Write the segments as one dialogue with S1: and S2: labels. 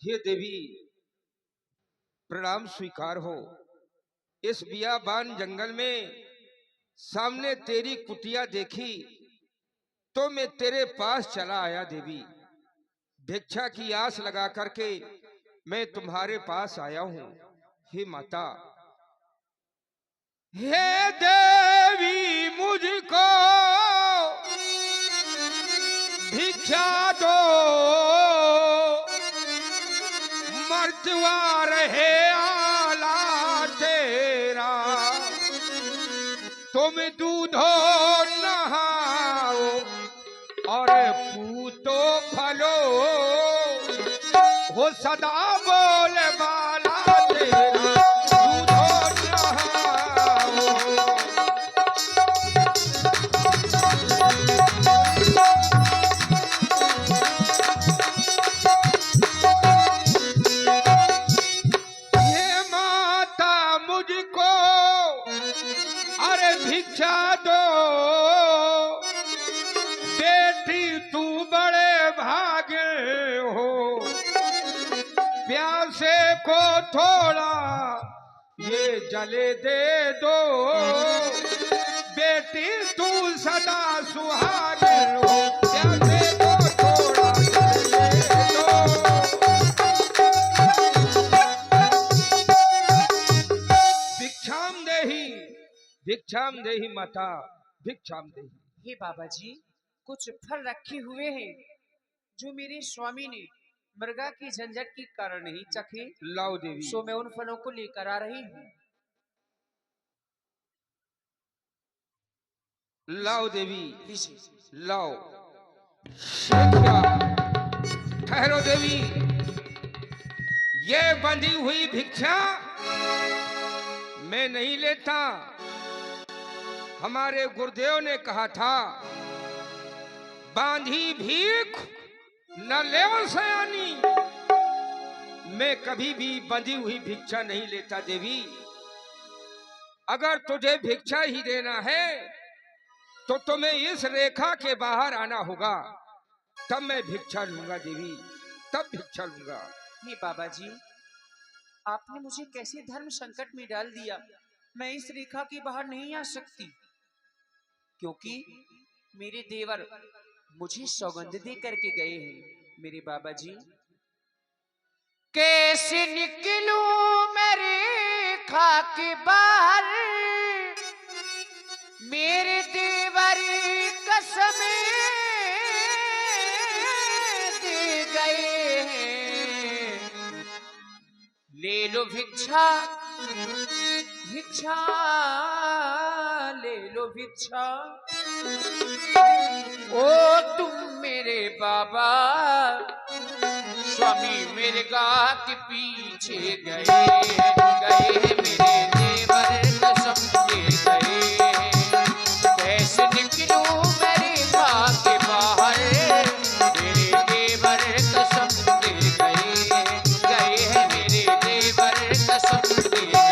S1: हे देवी प्रणाम स्वीकार हो। इस बियाबान जंगल में सामने तेरी कुटिया देखी तो मैं तेरे पास चला आया देवी। भिक्षा की आस लगा करके मैं तुम्हारे पास आया हूं। हे माता, हे देवी मुझको भिक्षा दो, मर्दवार है आला तेरा, तुम दूधो नहाओ और पूतो फलो, हो सदा बोल बाला तेरा, दूधो नहाओ। ये माता मुझको अरे भिक्षा दो, बेटी तू बड़े भागे हो, प्यासे को थोड़ा ये जले दे दो, बेटी तू सदा सुहागे हो, प्यासे को थोड़ा जले दो। भिक्षाम देहि, भिक्षाम देहि माता, भिक्षाम देहि।
S2: हे बाबा जी, कुछ फल रखे हुए हैं जो मेरे स्वामी ने मृगा की झंझट के कारण नहीं चखे।
S1: लाओ देवी।
S2: सो मैं उन फलों को लेकर आ रही हूँ।
S1: लाओ देवी,
S2: लीजिए।
S1: लाओ। क्या ठहरो देवी, ये बंधी हुई भिक्षा मैं नहीं लेता। हमारे गुरुदेव ने कहा था बांधी भीख न ले सयानी। मैं कभी भी बंधी हुई भिक्षा नहीं लेता देवी। अगर तुझे भिक्षा ही देना है तो तुम्हें इस रेखा के बाहर आना होगा, तब मैं भिक्षा लूंगा देवी, तब भिक्षा लूंगा।
S2: हे बाबा जी, आपने मुझे कैसे धर्म संकट में डाल दिया। मैं इस रेखा के बाहर नहीं आ सकती, क्योंकि मेरे देवर मुझे सौगंध दे करके गए हैं। मेरे बाबा जी, कैसे निकलूं मैं रेखा के बाहर, मेरे देवर कसम दे गए हैं। ले लो भिक्षा, भिक्षा ले लो भिक्षा, ओ तुम मेरे बाबा स्वामी मिर्गा के पीछे गए गए मेरे देवर कसम दे गए। कैसे निकलूं मेरी माँ के बाहर, मेरे देवर कसम दे गए गए हैं मेरे देवर कसम दे गए।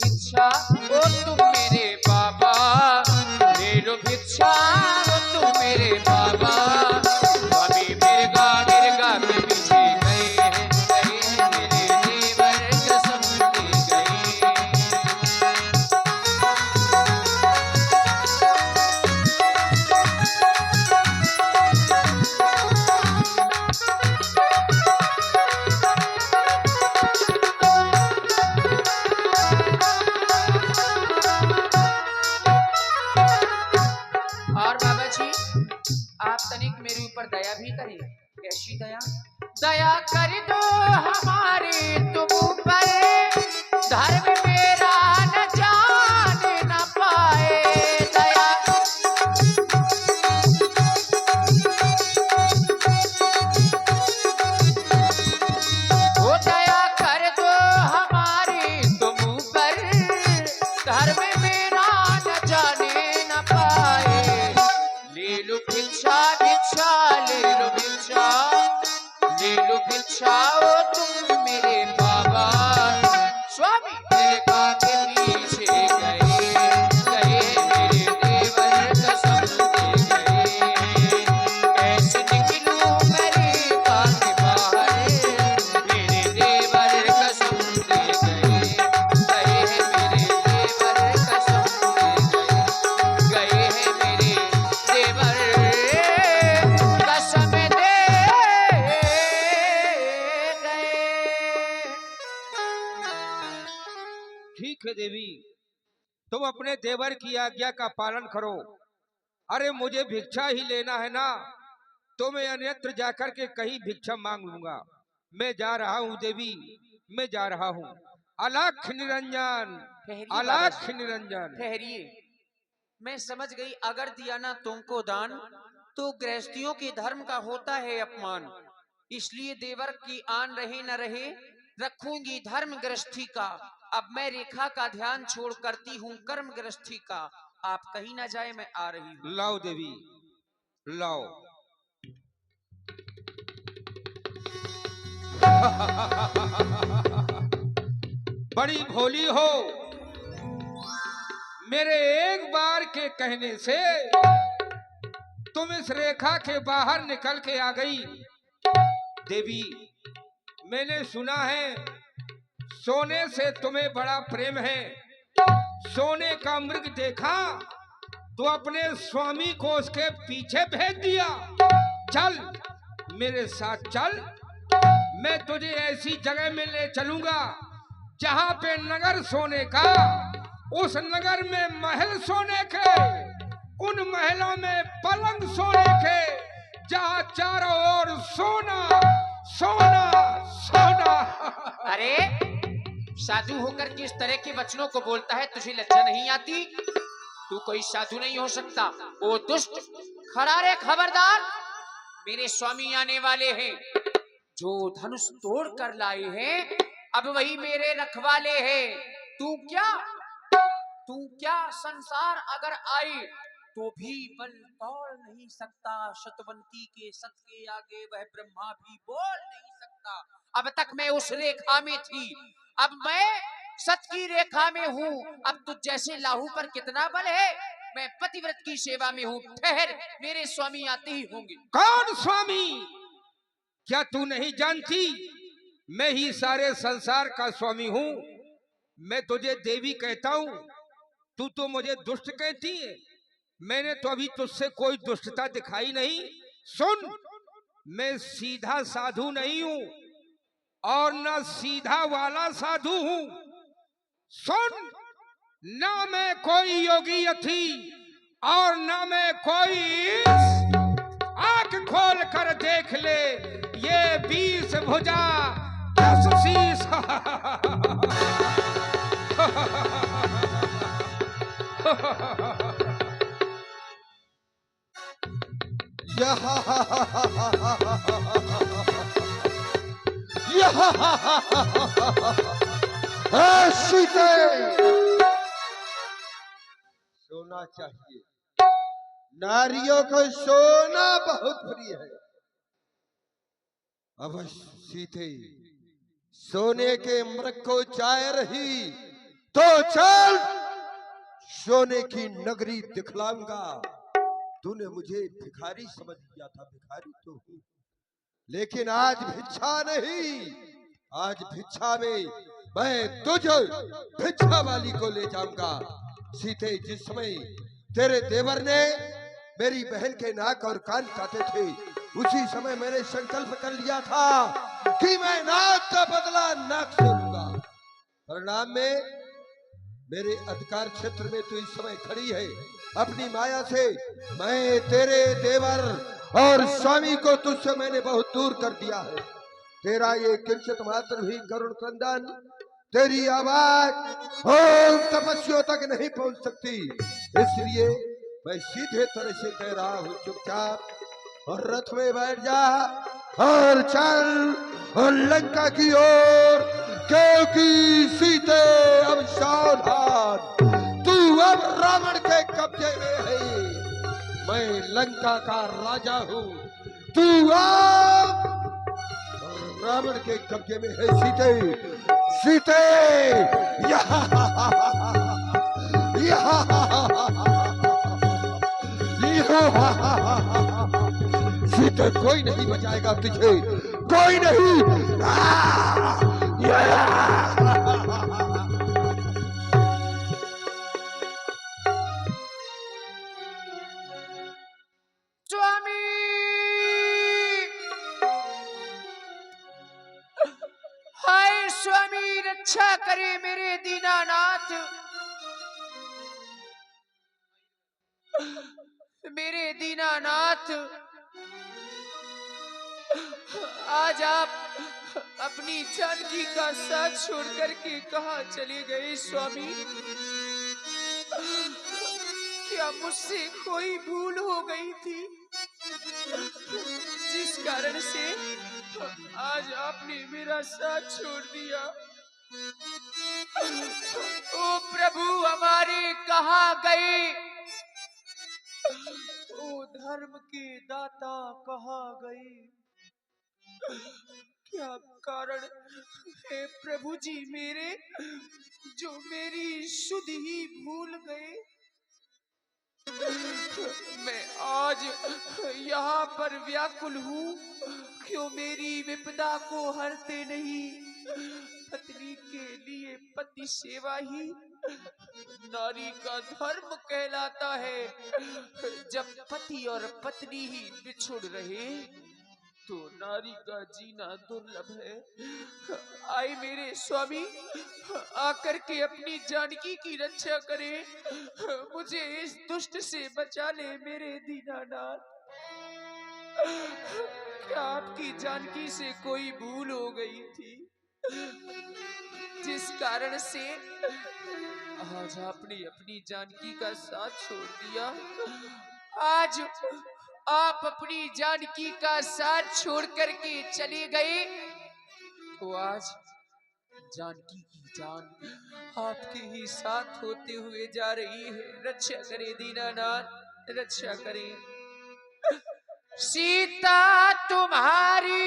S2: भिक्षा ओ तुम मेरे बाबा, ले लो भिक्षा ओ तुम मेरे बाबा। स्वामी मिर्गा मिर्गा के पीछे गए हैं मेरे देवर कसम दे गए। और बाबा जी आप तनिक मेरे ऊपर दया भी करें। कैसी दया? दया कर दो हमारे तुम ऊपर, धर्म मेरा न जाने न पाए। दया ओ दया कर दो हमारे तुम ऊपर, धर्म मेरा न जाने न पाए। ले लो भिक्षा भिक्षा ले लो भिक्षा, ले लो भिक्षा ओ तुम मेरे बाबा। स्वामी मिर्गा के पीछे गए गए मेरे देवर कसम दे गए। कैसे निकलूं मेरी माँ के बाहर, मेरे देवर कसम दे गए गए मेरे देवर कसम दे गए हैं मेरे देवर कसम दे गए।
S1: ठीक है देवी, तुम अपने देवर की आज्ञा का पालन करो। अरे मुझे भिक्षा ही लेना है ना, तो मैं अन्यत्र जाकर के कहीं भिक्षा मांग लूंगा। मैं जा रहा हूँ देवी, मैं जा रहा हूँ। अलख निरंजन, अलख निरंजन।
S2: ठहरिए, मैं समझ गई। अगर दिया ना तुमको दान तो गृहस्थियों के धर्म का होता है अपमान। इसलिए देवर की आन रहे न रहे रखूंगी धर्म गृहस्थी का। अब मैं रेखा का ध्यान छोड़ करती हूँ कर्म गृहस्थी का। आप कहीं ना जाए, मैं आ रही हूँ।
S1: लाओ देवी लाओ। बड़ी भोली हो, मेरे एक बार के कहने से तुम इस रेखा के बाहर निकल के आ गई। देवी मैंने सुना है सोने से तुम्हें बड़ा प्रेम है। सोने का मृग देखा तो अपने स्वामी को उसके पीछे भेज दिया। चल मेरे साथ चल, मैं तुझे ऐसी जगह में ले चलूंगा जहां पे नगर सोने का, उस नगर में महल सोने के, उन महलों में पलंग सोने के, जहां चारों ओर सोना सोना सोना।
S2: अरे साधु होकर किस तरह के वचनों को बोलता है? तुझे लज्जा नहीं आती? तू कोई साधु नहीं हो सकता। ओ दुष्ट, खड़ा रे, खबरदार। मेरे स्वामी आने वाले हैं। जो धनुष तोड़ कर लाए हैं अब वही मेरे रखवाले हैं। तू क्या संसार अगर आई तो भी बल तोड़ नहीं सकता। शतवंती के सत के आगे वह ब्रह्मा भी बोल नहीं सकता। अब तक मैं उस रेखा में थी, अब मैं सत की रेखा में हूँ। अब तुझ जैसे लाहू पर कितना बल है? मैं पतिव्रत की सेवा में हूँ। ठहर, मेरे स्वामी आते ही होंगे।
S1: कौन स्वामी? क्या तू नहीं जानती मैं ही सारे संसार का स्वामी हूं। मैं तुझे देवी कहता हूं, तू तो मुझे दुष्ट कहती है। मैंने तो अभी तुझसे कोई दुष्टता दिखाई नहीं। सुन, मैं सीधा साधु नहीं हूं और न सीधा वाला साधु हूं। सुन, ना मैं कोई योगी थी और ना मैं कोई। आंख खोल कर देख ले, ये 20 भुजा 10 शीश।
S3: सीते सोना चाहिए। नारियों को सोना बहुत प्रिय है। अवश्य सीते, सोने के मृग को चाह रही तो चल, सोने की नगरी दिखलाऊंगा। तूने मुझे भिखारी समझ लिया था, भिखारी तो हूं, लेकिन आज भिक्षा नहीं, आज भिक्षा में मैं तुझे भिक्षा वाली को ले जाऊंगा। सीते, जिस समय तेरे देवर ने मेरी बहन के नाक और कान काटे थे, उसी समय मैंने संकल्प कर लिया था कि मैं नाक का बदला नाक से लूंगा। परिणाम में मेरे अधिकार क्षेत्र में तू इस समय खड़ी है। अपनी माया से मैं तेरे देवर और स्वामी को तुझसे मैंने बहुत दूर कर दिया है। तेरा ये किंचित मात्र भी करुण क्रंदन, तेरी आवाज ओम तपस्वियों तक नहीं पहुंच सकती। इसलिए मैं सीधे तरह से कह रहा हूं, चुपचाप और रथ में बैठ जा और चल और लंका की ओर, क्योंकि सीते अब सावधान, तू अब रावण के कब्जे में है। मैं लंका का राजा हूं, तू अब रावण के कब्जे में है। सीते, सीते, सीते, कोई नहीं बचाएगा तुझे, कोई नहीं।
S2: स्वामी, हाय स्वामी, रक्षा करे मेरे दीनानाथ। मेरे दीनानाथ, आज आप अपनी जानकी का साथ छोड़ करके कहाँ चले गए स्वामी? क्या मुझसे कोई भूल हो गई थी जिस कारण से आज आपने मेरा साथ छोड़ दिया? ओ प्रभु हमारे कहाँ गए? ओ धर्म के दाता कहाँ गए? क्या कारण है प्रभु जी मेरे, जो मेरी शुद्ध ही भूल गए? मैं आज यहाँ पर व्याकुल हूँ, क्यों मेरी विपदा को हरते नहीं? पत्नी के लिए पति सेवा ही नारी का धर्म कहलाता है। जब पति और पत्नी ही बिछुड़ रहे तो नारी का जीना दुर्लभ है। आए मेरे स्वामी, आकर के अपनी जानकी की रक्षा करे, मुझे इस दुष्ट से बचा ले मेरे दीनानाथ। क्या आपकी जानकी से कोई भूल हो गई थी जिस कारण से आज आपने अपनी जानकी का साथ छोड़ दिया? आज आप अपनी जानकी का साथ छोड़ करके चले गए तो आज जानकी की जान आपके ही साथ होते हुए जा रही है। रक्षा करे दीनानाथ, रक्षा करे। सीता तुम्हारी